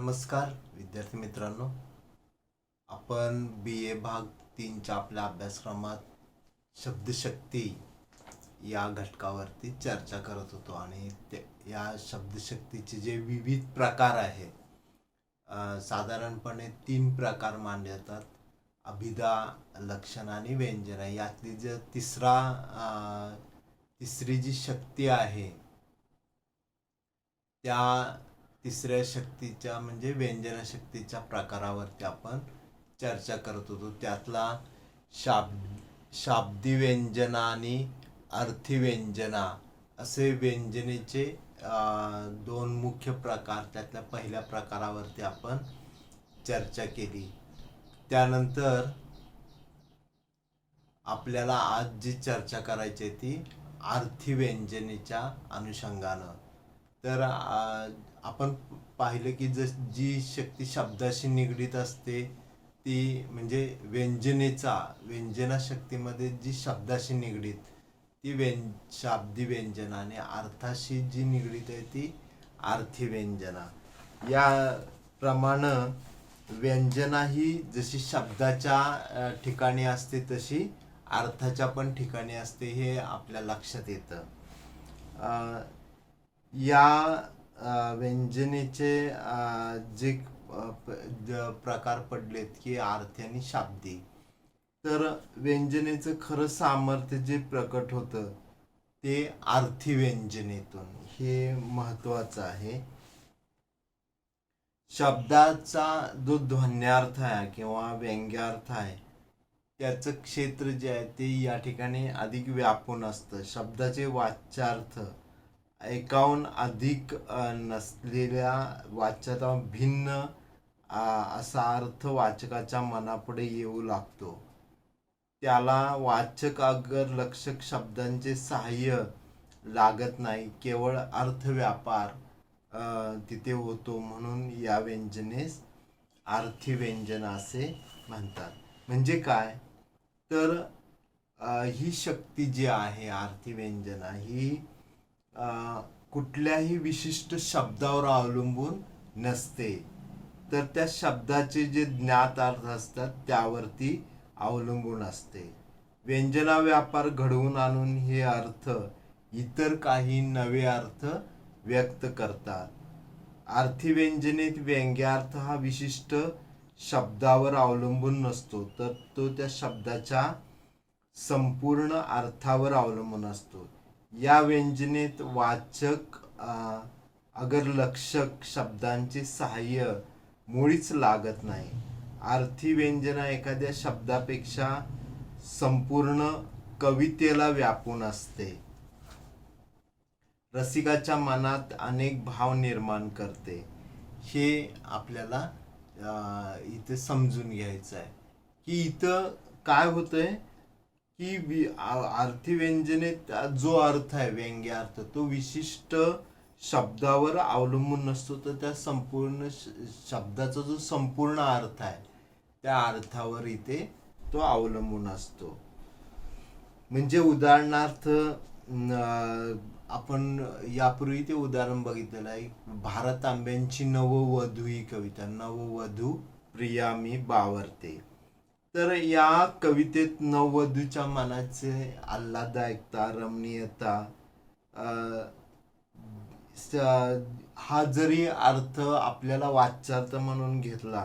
नमस्कार विद्यार्थी मित्रांनो, आपण BA भाग 3च्या आपल्या अभ्यासक्रमात शब्दशक्ती या घटकावरती चर्चा करत होतो आणि या शब्दशक्तीचे जे विविध प्रकार आहेत, साधारणपणे 3 प्रकार मानले जातात: अभिधा, लक्षण आणि व्यंजन. यातली जे तिसरी जी शक्ती आहे त्या तिसऱ्या शक्तीच्या म्हणजे व्यंजन शक्तीच्या प्रकारावरती आपण चर्चा करत होतो. त्यातला शाब्दी व्यंजना आणि अर्थी व्यंजना असे व्यंजनेचे दोन मुख्य प्रकार, त्यातल्या पहिल्या प्रकारावरती आपण चर्चा केली. त्यानंतर आपल्याला आज जी चर्चा करायची आहे ती अर्थी व्यंजनेच्या अनुषंगानं. तर आपण पाहिलं की जी शक्ती शब्दाशी निगडीत असते ती म्हणजे व्यंजना शक्तीमध्ये जी शब्दाशी निगडीत ती शाब्दी व्यंजना आणि अर्थाशी जी निगडीत आहे ती अर्थी व्यंजना. या प्रमाणे व्यंजना ही जशी शब्दाच्या ठिकाणी असते तशी अर्थाच्या पण ठिकाणी असते, हे आपल्या लक्षात येतं. या व्यंजनेचे जे प्रकार पडलेत की अर्थी आणि शाब्दी, तर व्यंजनेचं खरं सामर्थ्य जे प्रकट होतं ते अर्थी व्यंजनेतून, हे महत्वाचं आहे. शब्दाचा जो ध्वन्यार्थ आहे किंवा व्यंग्यार्थ आहे त्याचं क्षेत्र जे आहे ते या ठिकाणी अधिक व्यापून असतं. शब्दाचे वाच्यार्थ एकाहून अधिक नसलेल्या वाच्याचा भिन्न असा अर्थ वाचकाच्या मनापुढे येऊ लागतो. त्याला वाचक अगर लक्षक शब्दांचे सहाय्य लागत नाही, केवळ अर्थ व्यापार तिथे होतो. म्हणून या व्यंजनेस अर्थी व्यंजन असे म्हणतात. म्हणजे काय तर ही शक्ती जी आहे अर्थी व्यंजना ही कुठल्याही विशिष्ट शब्दावर अवलंबून नसते, तर त्या शब्दाचे जे ज्ञात अर्थ असतात त्यावरती अवलंबून असते. व्यंजना व्यापार घडवून आणून हे अर्थ इतर काही नवे अर्थ व्यक्त करतात. अर्थी व्यंजनेत व्यंग्यार्थ हा विशिष्ट शब्दावर अवलंबून नसतो, तर तो त्या शब्दाच्या संपूर्ण अर्थावर अवलंबून असतो. या व्यंजनेत वाचक अगर लक्षक शब्दांचे सहाय्य मुळीच लागत नाही. अर्थी व्यंजना एखाद्या शब्दापेक्षा संपूर्ण कवितेला व्यापून असते. रसिकाच्या मनात अनेक भाव निर्माण करते. हे आपल्याला इथे समजून घ्यायचं आहे की इथं काय होतंय की अर्थी व्यंजनेत जो अर्थ आहे व्यंग्यार्थ तो विशिष्ट शब्दावर अवलंबून नसतो, तर त्या संपूर्ण शब्दाचा जो संपूर्ण अर्थ आहे त्या अर्थावर इथे तो अवलंबून असतो. म्हणजे उदाहरणार्थ आपण यापूर्वी ते उदाहरण बघितलेलं आहे. भारत आंब्यांची नववधू ही कविता, नववधू प्रिया मी बावरते. तर या कवितेत नववधूच्या मनाचे आल्हाददायकता, रमणीयता हा जरी अर्थ आपल्याला वाच्यार्थ म्हणून घेतला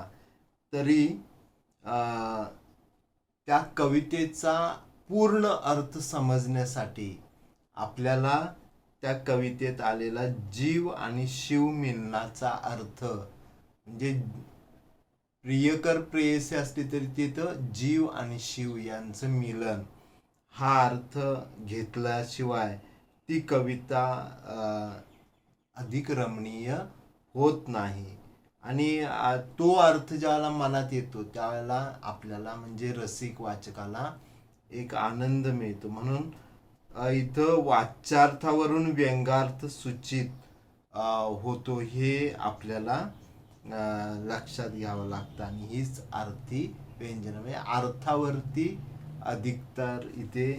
तरी त्या कवितेचा पूर्ण अर्थ समजण्यासाठी आपल्याला त्या कवितेत आलेला जीव आणि शिव मिलनाचा अर्थ, म्हणजे प्रियकर प्रेयसी असली तरी तिथं जीव आणि शिव यांचं मिलन हा अर्थ घेतल्याशिवाय ती कविता अधिक रमणीय होत नाही. आणि तो अर्थ ज्यावेळेला मनात येतो त्यावेळेला आपल्याला म्हणजे रसिक वाचकाला एक आनंद मिळतो. म्हणून इथं वाच्यार्थावरून व्यंग्यार्थ सूचित होतो हे आपल्याला लक्षात घ्यावं लागतं. आणि हीच अर्थी व्यंजन म्हणजे अर्थावरती अधिकतर इथे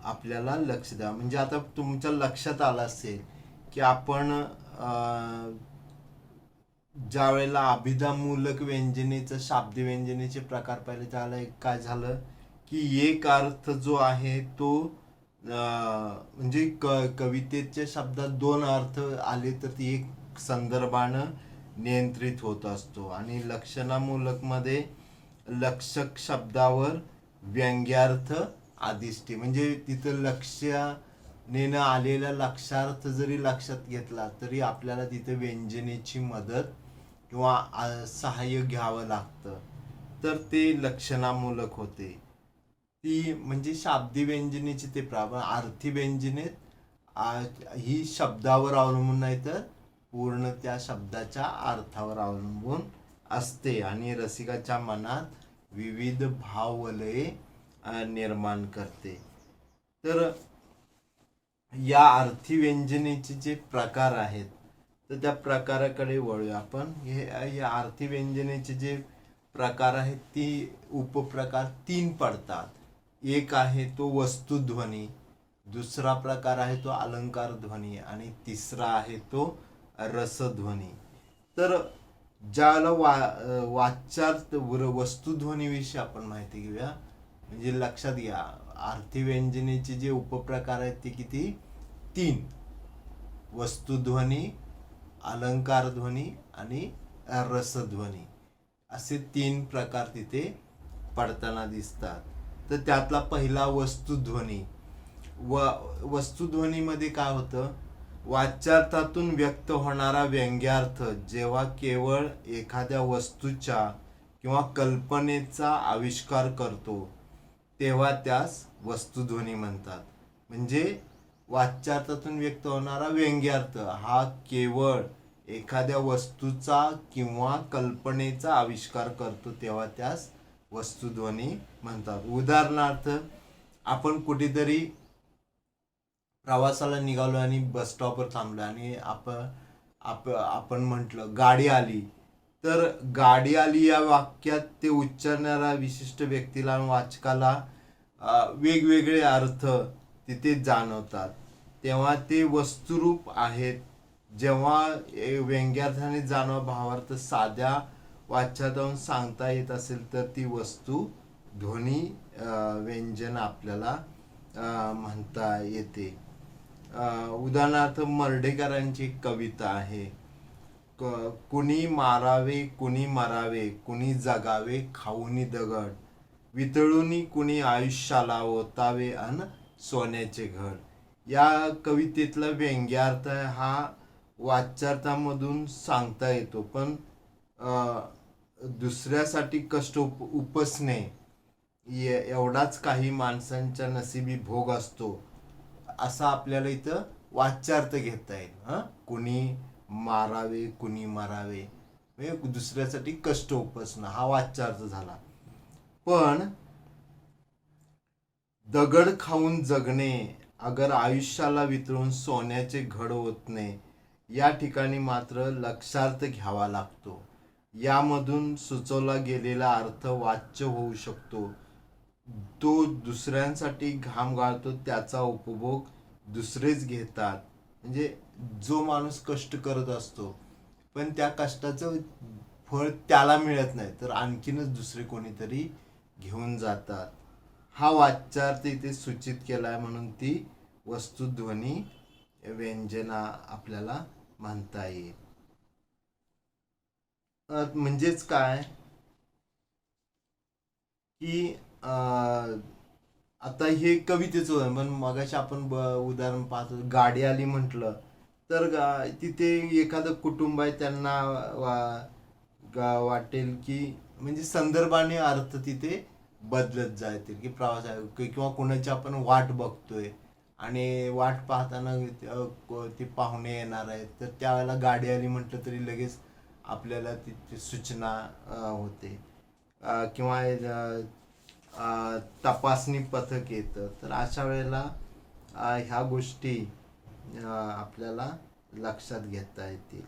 आपल्याला लक्ष द्यावं. म्हणजे आता तुमच्या लक्षात आलं असेल की आपण ज्या वेळेला अभिधामूलक व्यंजनेचं शाब्दिक व्यंजनेचे प्रकार पाहिले त्याला काय झालं की एक अर्थ जो आहे तो म्हणजे कवितेच्या शब्दात दोन अर्थ आले तर ती एक संदर्भानं नियंत्रित होत असतो आणि लक्षणामूलक मध्ये लक्षक शब्दावर व्यंग्यार्थ आदिष्टी म्हणजे तिथं लक्षाने आलेला लक्षार्थ जरी लक्षात घेतला तरी आपल्याला तिथे व्यंजनेची मदत किंवा सहाय्य घ्यावं लागतं तर ते लक्षणामूलक होते. ती म्हणजे शाब्दी व्यंजनेची ते अर्थी व्यंजनेत ही शब्दावर अवलंबून नाही तर पूर्ण त्या शब्दाच्या अर्थावर अवलंबून असते आणि रसिकाच्या मनात विविध भाववलये निर्माण करते. तर या अर्थी व्यंजनेचे जे प्रकार आहेत तर त्या प्रकाराकडे वळूया आपण. या अर्थी व्यंजनेचे जे प्रकार आहेत ती उपप्रकार 3 पडतात. एक आहे तो वस्तुध्वनी, दुसरा प्रकार आहे तो अलंकार ध्वनी आणि तिसरा आहे तो रसध्वनी. तर ज्याला वाच्यार्थ वस्तुध्वनीविषयी आपण माहिती घेऊया. म्हणजे लक्षात घ्या अर्थी व्यंजनेचे जे उपप्रकार आहेत ते किती 3, वस्तुध्वनी, अलंकार ध्वनी आणि रसध्वनी असे 3 प्रकार तिथे पडताना दिसतात. तर त्यातला पहिला वस्तुध्वनी. वस्तुध्वनीमध्ये काय होतं, वाच्यार्थातून व्यक्त होणारा व्यंग्यार्थ जेव्हा केवळ एखाद्या वस्तूच्या किंवा कल्पनेचा आविष्कार करतो तेव्हा त्यास वस्तुध्वनी म्हणतात. म्हणजे वाच्यार्थातून व्यक्त होणारा व्यंग्यार्थ हा केवळ एखाद्या वस्तूचा किंवा कल्पनेचा आविष्कार करतो तेव्हा त्यास वस्तुध्वनी म्हणतात. उदाहरणार्थ आपण कुठेतरी प्रवासाला निघालो आणि बस स्टॉपवर थांबलो आणि आपण म्हटलं गाडी आली. तर गाडी आली या वाक्यात ते उच्चारणाऱ्या विशिष्ट व्यक्तीला आणि वाचकाला वेगवेगळे अर्थ तिथे जाणवतात तेव्हा ते वस्तुरूप आहेत. जेव्हा व्यंग्यार्थाने जाणव भावार्थ साध्या वाच्यातून सांगता येत असेल तर ती वस्तू ध्वनी व्यंजन आपल्याला म्हणता येते. उदाहरणार्थ मर्ढेकरांची कविता आहे, कुणी मारावे कुणी मरावे कुणी जगावे खाऊनी दगड, वितळूनी कुणी आयुष्याला ओतावे अन सोन्याचे घड. या कवितेतला व्यंग्यार्थ हा वाच्यार्थामधून सांगता येतो पण दुसऱ्यासाठी कष्ट उपसणे एवढाच काही माणसांच्या नशिबी भोग असतो असा आपल्याला इथं वाच्यार्थ घेता येईल. कुणी मारावे कुणी मरावे म्हणजे दुसऱ्यासाठी कष्ट उपसणं हा वाच्यार्थ झाला. पण दगड खाऊन जगणे अगर आयुष्याला वितळून सोन्याचे घड ओतणे या ठिकाणी मात्र लक्षार्थ घ्यावा लागतो. यामधून सुचवला गेलेला अर्थ वाच्य होऊ शकतो. तो दुसऱ्यांसाठी घाम गाळतो त्याचा उपभोग दुसरेच घेतात. म्हणजे जो माणूस कष्ट करत असतो पण त्या कष्टाचं फळ त्याला मिळत नाही तर आणखीनच दुसरे कोणीतरी घेऊन जातात. हा वाच्यार्थ इथे सूचित केलाय म्हणून ती वस्तुध्वनी व्यंजना आपल्याला म्हणता येईल. म्हणजेच काय की आता हे कवितेचं आहे पण मगाशी आपण उदाहरण पाहतो गाडी आली म्हटलं तर तिथे एखादं कुटुंब आहे त्यांना वाटेल की म्हणजे संदर्भाने अर्थ तिथे बदलत जातील की प्रवास आहे किंवा कोणाची आपण वाट बघतोय आणि वाट पाहताना ते पाहुणे येणार आहेत तर त्यावेळेला गाडी आली म्हटलं तरी लगेच आपल्याला तिची सूचना होते. किंवा तपासणी पथक येतं तर अशा वेळेला ह्या गोष्टी आपल्याला लक्षात घेता येतील.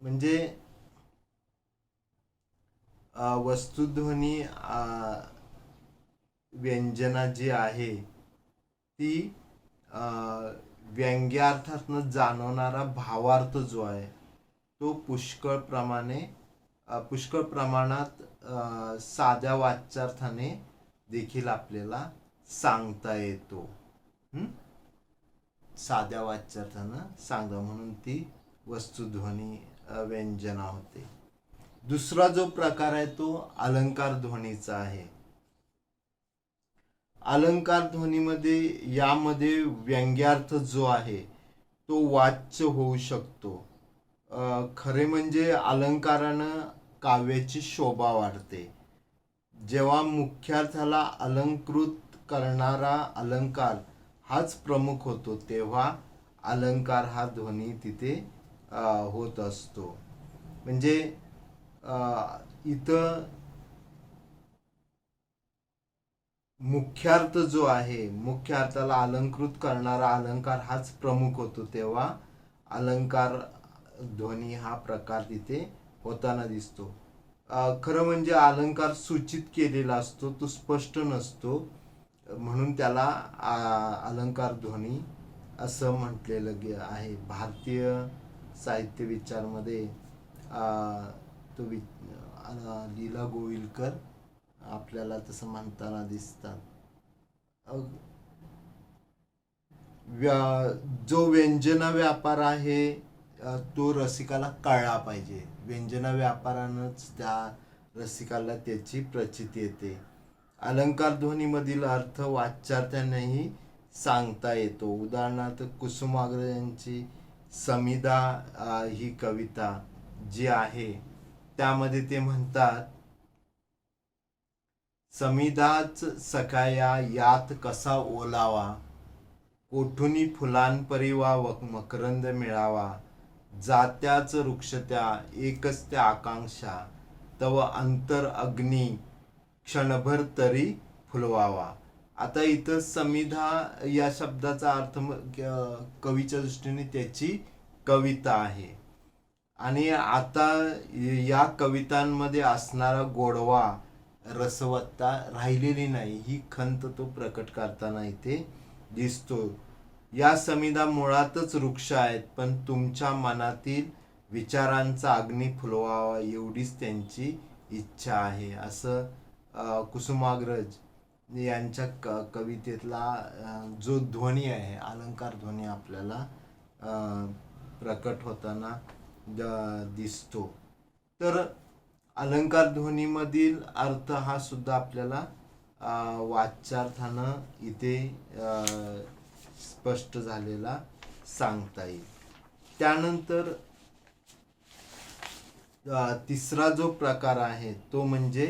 म्हणजे वस्तुध्वनी व्यंजना जी आहे ती व्यंग्यार्थातनं जाणवणारा भावार्थ जो आहे तो पुष्कळ प्रमाणात साध्या वाच्यार्थाने देखील आपल्याला सांगता येतो. साध्या वाच्यार्थानं सांगा म्हणून ती वस्तुध्वनी व्यंजना होते. दुसरा जो प्रकार आहे तो अलंकार ध्वनीचा आहे. अलंकार ध्वनीमध्ये यामध्ये व्यंग्यार्थ जो आहे तो वाच्य होऊ शकतो. खरे म्हणजे अलंकारानं काव्याची शोभा वाढते. जेव्हा मुख्यार्थाला अलंकृत करणारा अलंकार हाच प्रमुख होतो तेव्हा अलंकार हा ध्वनी तिथे होत असतो. म्हणजे इथं मुख्यार्थ जो आहे, मुख्य अर्थाला अलंकृत करणारा अलंकार हाच प्रमुख होतो तेव्हा अलंकार ध्वनी हा प्रकार तिथे होताना दिसतो. खरं म्हणजे अलंकार सूचित केलेला असतो, तो स्पष्ट नसतो, म्हणून त्याला अलंकार ध्वनी असं म्हटलेलं आहे. भारतीय साहित्य विचारमध्ये तो लीला गोविलकर आपल्याला तसं म्हणताना दिसतात. जो व्यंजना व्यापार आहे तो रसिकाला कळला पाहिजे. व्यंजना व्यापारानंच त्या रसिकाला त्याची प्रचिती येते. अलंकार ध्वनीमधील अर्थ वाच्यार्थानेही सांगता येतो. उदाहरणार्थ कुसुमाग्रजांची समिधा ही कविता जी आहे त्यामध्ये ते म्हणतात, समिधाच सखाया यात कसा ओलावा, कोठुनी फुलांपरी वा मकरंद मिळावा, जात्याच वृक्ष त्या एकच त्या आकांक्षा, तव अंतर अग्नी क्षणभर तरी फुलवावा. आता इथं समिधा या शब्दाचा अर्थ कवीच्या दृष्टीने त्याची कविता आहे. आणि आता या कवितांमध्ये असणारा गोडवा, रसवत्ता राहिलेली नाही, ही खंत तो प्रकट करताना इथे दिसतो. या समिधा मुळातच वृक्ष आहेत, पण तुमच्या मनातील विचारांचा अग्नी फुलवावा एवढीच त्यांची इच्छा आहे, असं कुसुमाग्रज यांच्या कवितेतला जो ध्वनी आहे, अलंकार ध्वनी आपल्याला प्रकट होताना दिसतो. तर अलंकार ध्वनीमधील अर्थ हा सुद्धा आपल्याला वाच्यार्थानं इथे स्पष्ट झालेला सांगता येईल. त्यानंतर तिसरा जो प्रकार आहे तो म्हणजे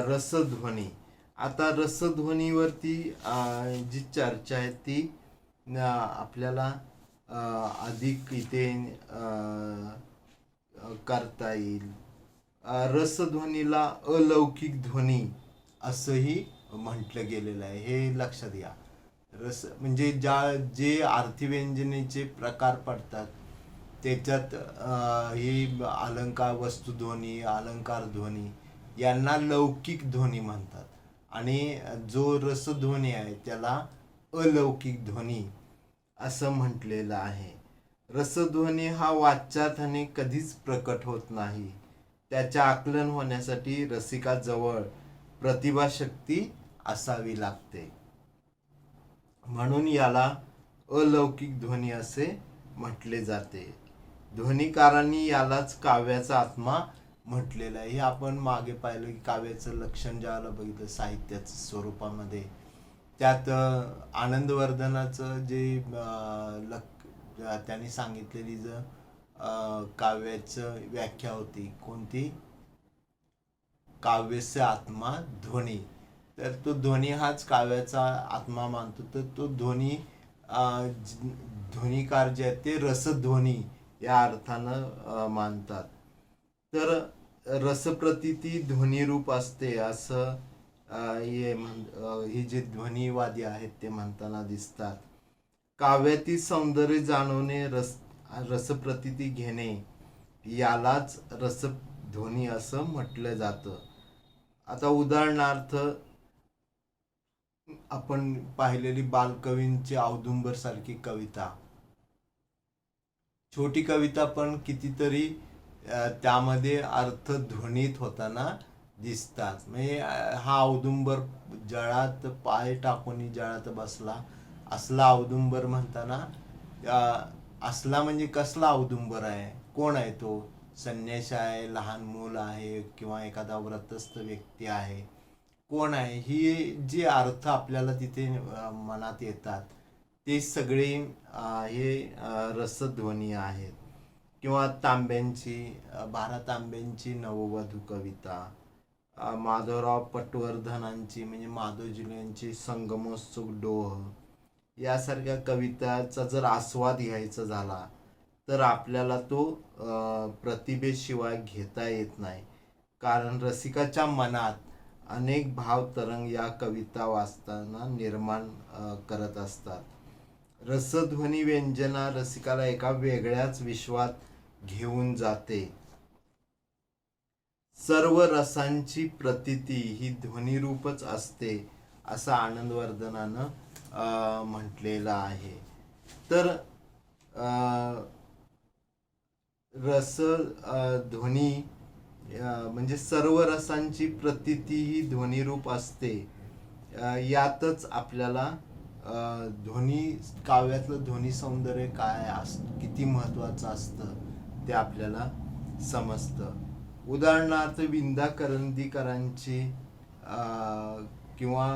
रसध्वनी. आता रसध्वनीवरती जी चर्चा आहे ती आपल्याला अधिक इथे करता येईल. रसध्वनीला अलौकिक ध्वनी असंही म्हटलं गेलेलं आहे, हे लक्षात घ्या. रस म्हणजे जे अर्थव्यंजनेचे प्रकार पडतात त्याच्यात ही अलंकार वस्तुध्वनी, अलंकार ध्वनी यांना लौकिक ध्वनी म्हणतात, आणि जो रसध्वनी आहे त्याला अलौकिक ध्वनी असं म्हटलेलं आहे. रसध्वनी हा वाच्यार्थाने कधीच प्रकट होत नाही. त्याचे आकलन होण्यासाठी रसिकाजवळ प्रतिभाशक्ती असावी लागते, म्हणून याला अलौकिक ध्वनी असे म्हटले जाते. ध्वनिकारांनी यालाच काव्याचा आत्मा म्हटलेला आहे. हे आपण मागे पाहिलं की काव्याचं लक्षण ज्याला बघितलं साहित्याचं स्वरूपामध्ये, त्यात आनंदवर्धनाचं जे त्यांनी सांगितलेली काव्याचं व्याख्या होती, कोणती, काव्यस्य आत्मा ध्वनी. तर तो ध्वनी हाच काव्याचा आत्मा मानतो. तर तो ध्वनी ध्वनिकार जे आहेत ते रसध्वनी या अर्थानं मानतात. तर रसप्रतीती ध्वनिरूप असते असं हे जे ध्वनिवादी आहेत ते म्हणताना दिसतात. काव्यातील सौंदर्य जाणवणे, रसप्रतीती घेणे यालाच रसध्वनी असं म्हटलं जातं. आता उदाहरणार्थ आपण पाहिलेली बालकवींची औदुंबर सारखी कविता, छोटी कविता पण कितीतरी त्यामध्ये अर्थ ध्वनित होताना दिसतात. म्हणजे हा औदुंबर जळात पाय टाकून जळात बसला, असला औदुंबर म्हणताना असला म्हणजे कसला औदुंबर आहे, कोण आहे तो? संन्यासी आहे, लहान मूल आहे, किंवा एखादा व्रतस्थ व्यक्ती आहे, कोण आहे? ही जी अर्थ आपल्याला तिथे मनात येतात ते सगळे हे रसध्वनी आहेत. किंवा तांब्यांची 12 तांब्यांची नववधू कविता, माधवराव पटवर्धनांची म्हणजे माधवजिल्ह्यांची संगमोत्सुक डोह, यासारख्या कविताचा जर आस्वाद घ्यायचा झाला तर आपल्याला तो प्रतिभेशिवाय घेता येत नाही. कारण रसिकाच्या मनात अनेक भाव तरंग या कविता वाचताना निर्माण करत असतात. रसध्वनी व्यंजना रसिकाला एका वेगळ्याच विश्वात घेऊन जाते. सर्व रसांची प्रतीती ही ध्वनिरूपच असते, असं आनंदवर्धनानं म्हटलेलं आहे. तर रस ध्वनी म्हणजे सर्व रसांची प्रतीती ही ध्वनिरूप असते. यातच आपल्याला ध्वनी काव्यातलं ध्वनी सौंदर्य काय किती महत्वाचं असतं ते आपल्याला समजतं. उदाहरणार्थ विंदा करंदीकरांची किंवा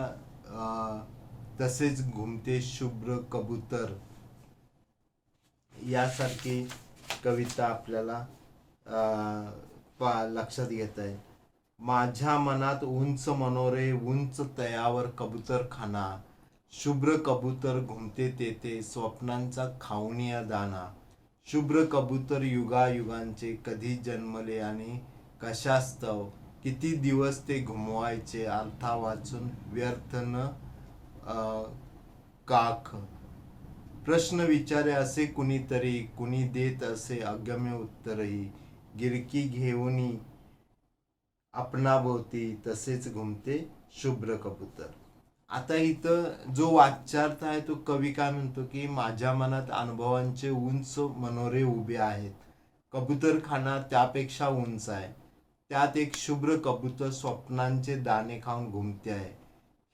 तसेच घुमते शुभ्र कबूतर यासारखी कविता आपल्याला लक्षात घेता येईल. माझ्या मनात उंच मनोरे, उंच तयावर कबूतरखाना, शुभ्र कबूतर घुमते तेथे, स्वप्नांचा खाऊनिया दाना, शुभ्र कबूतर युगायुगांचे, कधी जन्मले आणि कशास्तव, किती दिवस ते घुमवायचे, अर्था वाचून व्यर्थ न काख, प्रश्न विचारे असे कुणीतरी, कुणी देत असे अगम्य उत्तरही, गिरकी घेऊनी आपणाभोवती, तसेच घुमते शुभ्र कबूतर. आता इथं जो वाच्यार्थ आहे तो कवी काय म्हणतो की माझ्या मनात अनुभवांचे उंच मनोरे उभे आहेत, कबूतरखाना त्यापेक्षा उंच आहे, त्यात एक शुभ्र कबूतर स्वप्नांचे दाणे खाऊन घुमते आहे.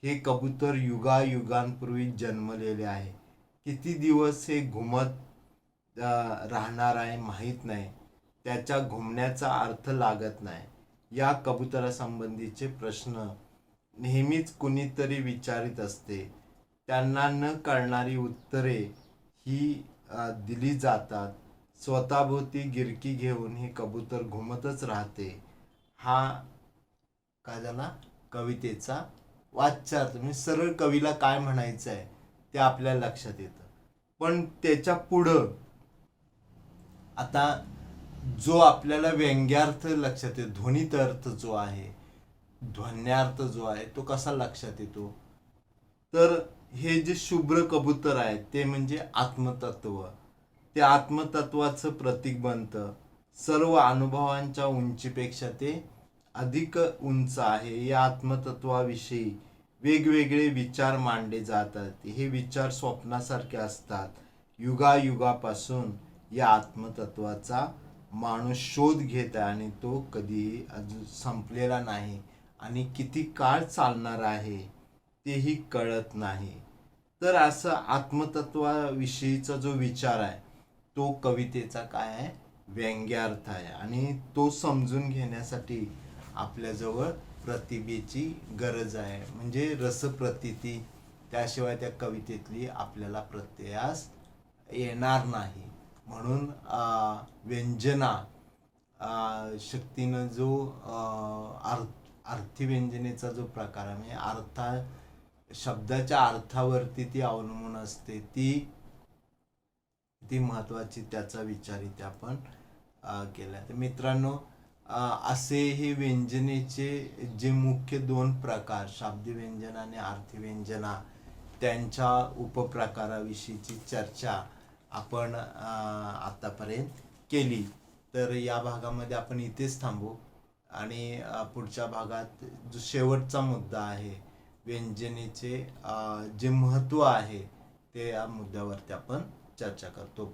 हे कबूतर युगायुगांपूर्वी जन्मलेले आहे, किती दिवस हे घुमत राहणार आहे माहीत नाही, त्याच्या घुमण्याचा अर्थ लागत नाही. या कबुतरासंबंधीचे प्रश्न नेहमीच कुणीतरी विचारित असते, त्यांना न कळणारी उत्तरे ही दिली जातात. स्वतःभोवती गिरकी घेऊन हे कबूतर घुमतच राहते. हा काय झाला कवितेचा वाच्यार्थ. म्हणजे सरळ कवीला काय म्हणायचं आहे ते आपल्याला लक्षात येतं. पण त्याच्या पुढं आता जो आपल्याला व्यंग्यार्थ लक्षात येतो, ध्वनित अर्थ जो आहे, ध्वन्यार्थ जो आहे तो कसा लक्षात येतो, तर हे जे शुभ्र कबूतर आहे ते म्हणजे आत्मतत्व, ते आत्मतत्वाचं प्रतीक बनतं. सर्व अनुभवांच्या उंचीपेक्षा ते अधिक उंच आहे. या आत्मतत्वाविषयी वेगवेगळे विचार मांडले जातात. हे विचार स्वप्नासारखे असतात. युगायुगापासून या आत्मतत्वाचा माणूस शोध घेत आहे आणि तो कधीही अजून संपलेला नाही आणि किती काळ चालणार आहे तेही कळत नाही. तर असं आत्मतत्वाविषयीचा जो विचार आहे तो कवितेचा काय आहे, व्यंग्यार्थ आहे. आणि तो समजून घेण्यासाठी आपल्याजवळ प्रतिभेची गरज आहे, म्हणजे रसप्रतीती. त्याशिवाय त्या कवितेतली आपल्याला प्रत्ययास येणार नाही. म्हणून व्यंजना शक्तीनं जो अर्थव्यंजनेचा जो प्रकार आहे, म्हणजे शब्दाच्या अर्थावरती ती अवलंबून असते, ती महत्वाची त्याचा विचार इथे आपण केला. तर मित्रांनो, असे हे व्यंजनेचे जे मुख्य दोन प्रकार, शाब्दिक व्यंजना आणि अर्थव्यंजना, त्यांच्या उपप्रकाराविषयीची चर्चा आपण आतापर्यंत केली. तर या भागामध्ये आपण इथेच थांबू आणि पुढच्या भागात जो शेवटचा मुद्दा आहे व्यंजनेचे जे महत्त्व आहे ते या मुद्द्यावरती आपण चर्चा करतो.